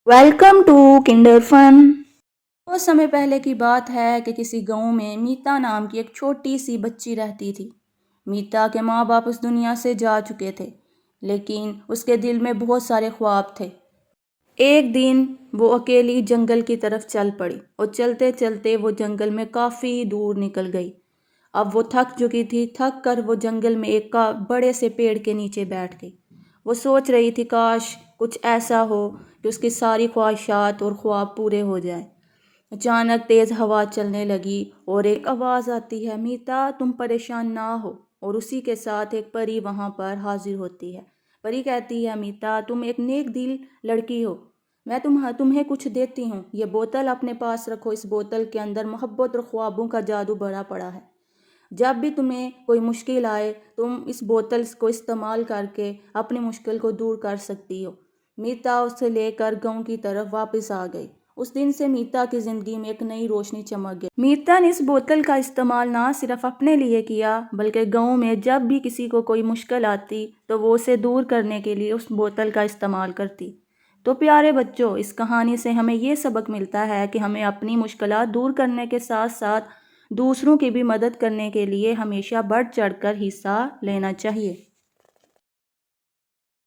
Welcome to kinder فن۔ بہت سمے پہلے کی بات ہے کہ کسی گاؤں میں میتا نام کی ایک چھوٹی سی بچی رہتی تھی۔ میتا کے ماں باپ اس دنیا سے جا چکے تھے، لیکن اس کے دل میں بہت سارے خواب تھے۔ ایک دن وہ اکیلی جنگل کی طرف چل پڑی اور چلتے چلتے وہ جنگل میں کافی دور نکل گئی۔ اب وہ تھک چکی تھی، تھک کر وہ جنگل میں ایک بڑے سے پیڑ کے نیچے بیٹھ گئی۔ وہ سوچ رہی تھی کاش کچھ ایسا ہو کہ اس کی ساری خواہشات اور خواب پورے ہو جائیں۔ اچانک تیز ہوا چلنے لگی اور ایک آواز آتی ہے، میتا تم پریشان نہ ہو، اور اسی کے ساتھ ایک پری وہاں پر حاضر ہوتی ہے۔ پری کہتی ہے، میتا تم ایک نیک دل لڑکی ہو، میں تمہیں کچھ دیتی ہوں، یہ بوتل اپنے پاس رکھو، اس بوتل کے اندر محبت اور خوابوں کا جادو بھرا پڑا ہے۔ جب بھی تمہیں کوئی مشکل آئے تم اس بوتل کو استعمال کر کے اپنی مشکل کو دور کر سکتی ہو۔ میتا اسے لے کر گاؤں کی طرف واپس آ گئی۔ اس دن سے میتا کی زندگی میں ایک نئی روشنی چمک گئی۔ میتا نے اس بوتل کا استعمال نہ صرف اپنے لیے کیا بلکہ گاؤں میں جب بھی کسی کو کوئی مشکل آتی تو وہ اسے دور کرنے کے لیے اس بوتل کا استعمال کرتی۔ تو پیارے بچوں، اس کہانی سے ہمیں یہ سبق ملتا ہے کہ ہمیں اپنی مشکلات دور کرنے کے ساتھ ساتھ دوسروں کی بھی مدد کرنے کے لیے ہمیشہ بڑھ چڑھ کر حصہ لینا چاہیے۔